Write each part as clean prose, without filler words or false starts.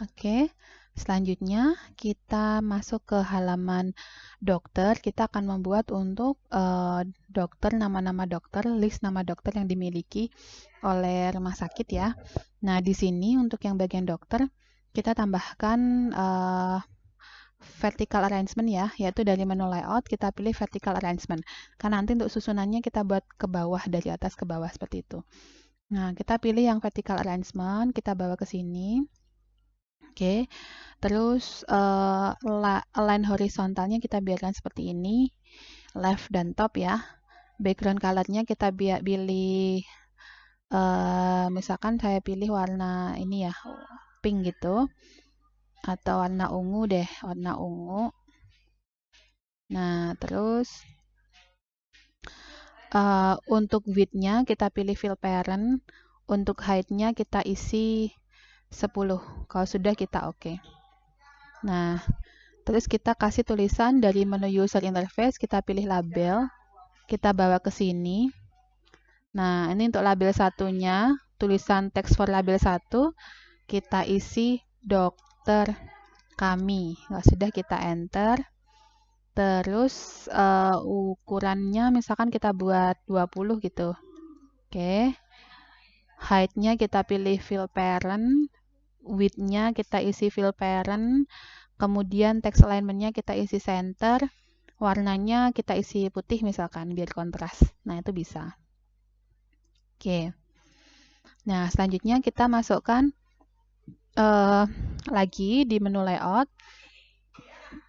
Oke. Selanjutnya kita masuk ke halaman dokter. Kita akan membuat untuk dokter, nama-nama dokter, list nama dokter yang dimiliki oleh rumah sakit ya. Nah, di sini untuk yang bagian dokter, kita tambahkan vertical arrangement ya, yaitu dari menu layout kita pilih vertical arrangement. Karena nanti untuk susunannya kita buat ke bawah, dari atas ke bawah seperti itu. Nah, kita pilih yang vertical arrangement, kita bawa ke sini. Oke, terus align horizontalnya kita biarkan seperti ini, left dan top ya. Background colornya kita pilih, misalkan saya pilih warna ini ya, pink gitu, atau warna ungu deh, warna ungu. Nah, terus untuk width-nya kita pilih fill parent, untuk height-nya kita isi 10, kalau sudah kita oke. Nah, terus kita kasih tulisan dari menu user interface, kita pilih label, kita bawa ke sini. Nah, ini untuk label satunya, tulisan text for label 1, kita isi dokter kami. Nah, sudah kita enter. Terus ukurannya misalkan kita buat 20 gitu. Oke. Height-nya kita pilih fill parent, width-nya kita isi fill parent, kemudian text alignment-nya kita isi center, warnanya kita isi putih misalkan biar kontras. Nah, itu bisa. Oke. Nah, selanjutnya kita masukkan lagi di menu layout.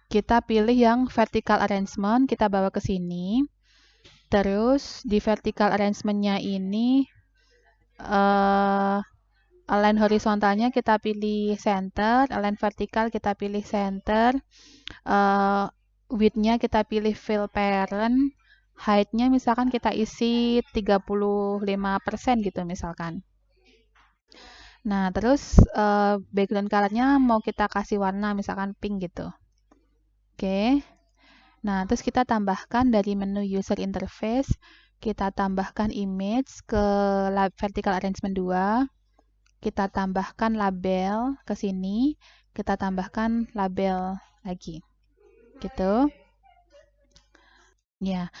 Kita pilih yang vertical arrangement, kita bawa ke sini. Terus di vertical arrangement-nya ini align horizontalnya kita pilih center, align vertikal kita pilih center, width-nya kita pilih fill parent, height-nya misalkan kita isi 35% gitu misalkan. Nah, terus background color-nya mau kita kasih warna misalkan pink gitu. Oke. Nah, terus kita tambahkan dari menu user interface, kita tambahkan image ke vertical arrangement 2. Kita tambahkan label ke sini, kita tambahkan label lagi. Gitu. Ya.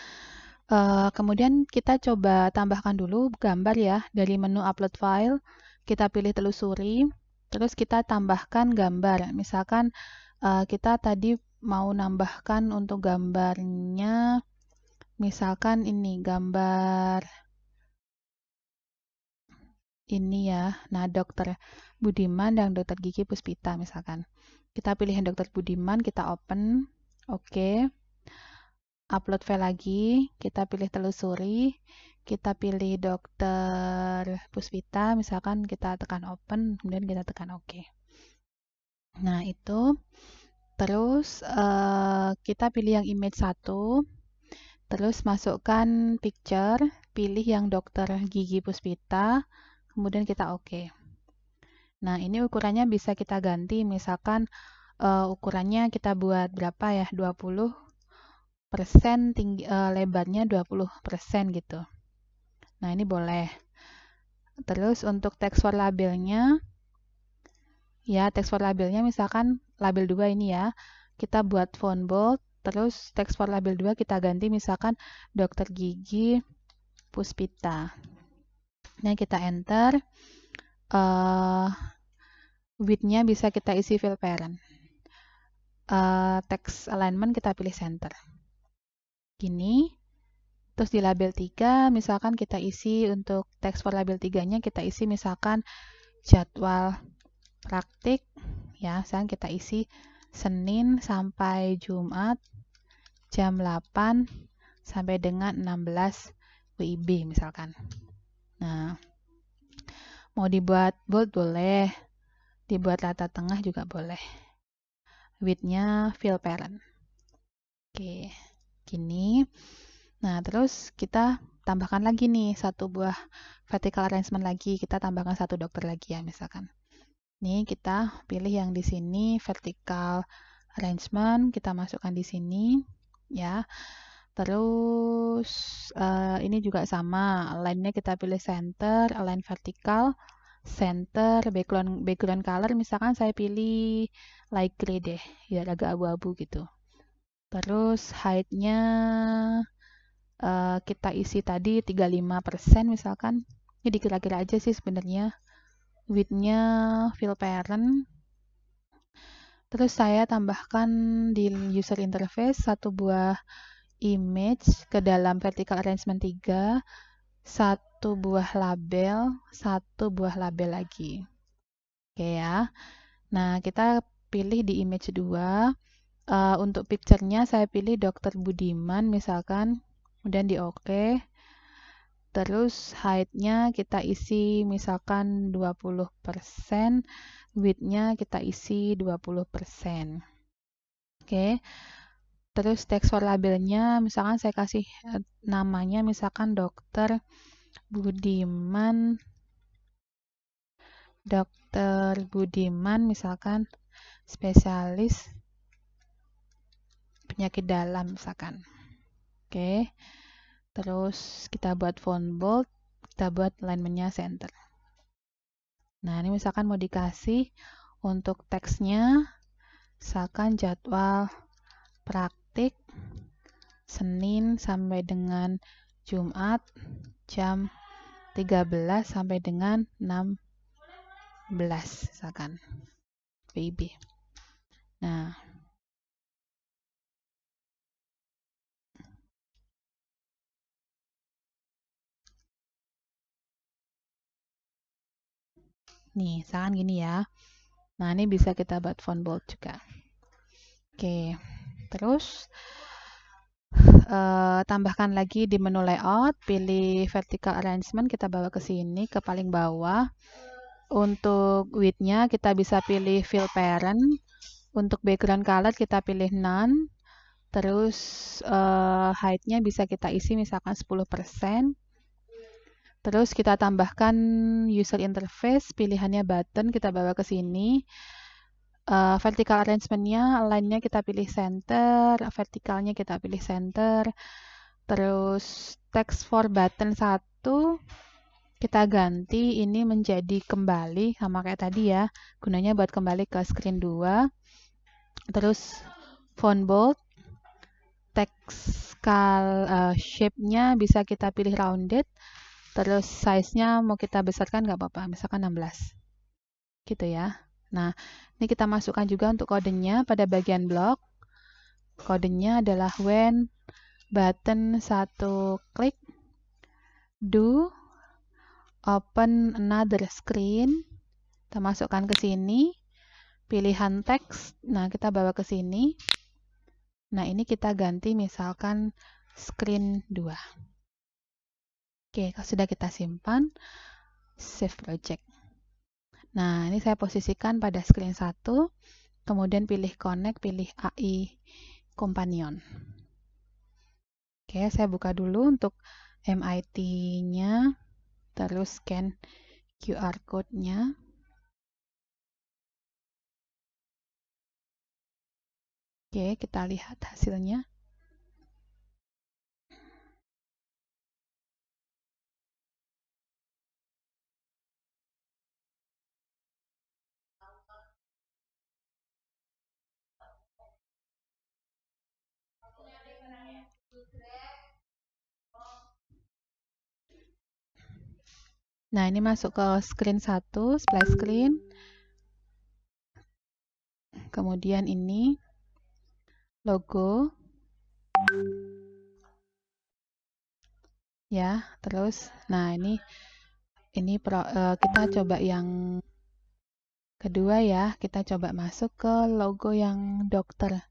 Kemudian kita coba tambahkan dulu gambar ya dari menu upload file. Kita pilih telusuri, terus kita tambahkan gambar. Misalkan kita tadi mau nambahkan untuk gambarnya, misalkan ini gambar ini ya. Nah, Dokter Budiman dan Dokter Gigi Puspita misalkan. Kita pilih yang Dokter Budiman, kita open. Oke. Upload file lagi, kita pilih telusuri, kita pilih Dokter Puspita, misalkan kita tekan open, kemudian kita tekan OK. Nah, itu. Terus kita pilih yang image 1, terus masukkan picture, pilih yang Dokter Gigi Puspita, kemudian kita OK. Nah, ini ukurannya bisa kita ganti, misalkan ukurannya kita buat berapa ya, 20%, tinggi, lebarnya 20% gitu. Nah, ini boleh. Terus untuk text for labelnya, ya text for labelnya misalkan label 2 ini ya, kita buat font bold, terus text for label 2 kita ganti misalkan Dokter Gigi Puspita. Nah, kita enter. Width-nya bisa kita isi fill parent. Text alignment kita pilih center. Gini. Terus di label 3, misalkan kita isi untuk text for label 3-nya kita isi misalkan jadwal praktik. Ya, misalkan kita isi Senin sampai Jumat jam 8 sampai dengan 16 WIB misalkan. Nah, mau dibuat bold boleh, dibuat rata tengah juga boleh. Width-nya fill parent. Oke, gini. Nah, terus kita tambahkan lagi nih satu buah vertical arrangement lagi. Kita tambahkan satu dokter lagi ya misalkan. Nih kita pilih yang di sini vertical arrangement, kita masukkan di sini ya. Terus ini juga sama, align-nya kita pilih center, align vertikal, center, background color, misalkan saya pilih light gray deh, biar agak abu-abu gitu. Terus height-nya kita isi tadi 35% misalkan. Ini dikira-kira aja sih sebenarnya. Width-nya fill parent. Terus saya tambahkan di user interface satu buah image ke dalam vertical arrangement 3, satu buah label lagi. Oke ya. Nah, kita pilih di image 2. Untuk picture-nya saya pilih Dr. Budiman misalkan, kemudian di OK. Terus height-nya kita isi misalkan 20%, width-nya kita isi 20%. Oke. Terus text for labelnya misalkan saya kasih namanya misalkan Dr. Budiman misalkan spesialis penyakit dalam misalkan. Oke. Terus kita buat font bold, kita buat alignment-nya center. Nah, ini misalkan mau dikasih untuk teksnya, misalkan jadwal praktik Senin sampai dengan Jumat jam 13 sampai dengan 16 misalkan PIB. Nah, nih, misalkan gini ya. Nah, ini bisa kita buat font bold juga. Oke, terus tambahkan lagi di menu layout, pilih vertical arrangement, kita bawa ke sini, ke paling bawah. Untuk width-nya kita bisa pilih fill parent. Untuk background color kita pilih none. Terus height-nya bisa kita isi misalkan 10%. Terus kita tambahkan user interface, pilihannya button, kita bawa ke sini. Vertical arrangement-nya, line-nya kita pilih center, vertikalnya kita pilih center. Terus text for button 1 kita ganti ini menjadi kembali sama kayak tadi ya. Gunanya buat kembali ke screen 2. Terus font bold, text shape-nya bisa kita pilih rounded. Terus size-nya mau kita besarkan nggak apa-apa, misalkan 16. Gitu ya. Nah, ini kita masukkan juga untuk kodenya pada bagian blok. Kodenya adalah when button 1 klik, do open another screen. Kita masukkan ke sini. Pilihan teks. Nah, kita bawa ke sini. Nah, ini kita ganti misalkan screen 2. Oke, kalau sudah kita simpan, save project. Nah, ini saya posisikan pada screen 1, kemudian pilih connect, pilih AI companion. Oke, saya buka dulu untuk MIT-nya, terus scan QR code-nya. Oke, kita lihat hasilnya. Nah, ini masuk ke screen 1, splash screen. Kemudian ini logo. Ya, terus nah ini kita coba yang kedua ya. Kita coba masuk ke logo yang dokter.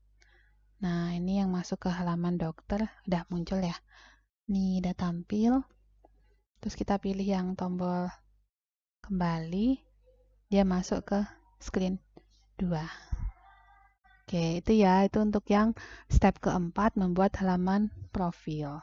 Nah, ini yang masuk ke halaman dokter udah muncul ya. Nih, udah tampil. Terus kita pilih yang tombol kembali, dia masuk ke screen 2. Oke, itu ya, itu untuk yang step keempat, membuat halaman profil.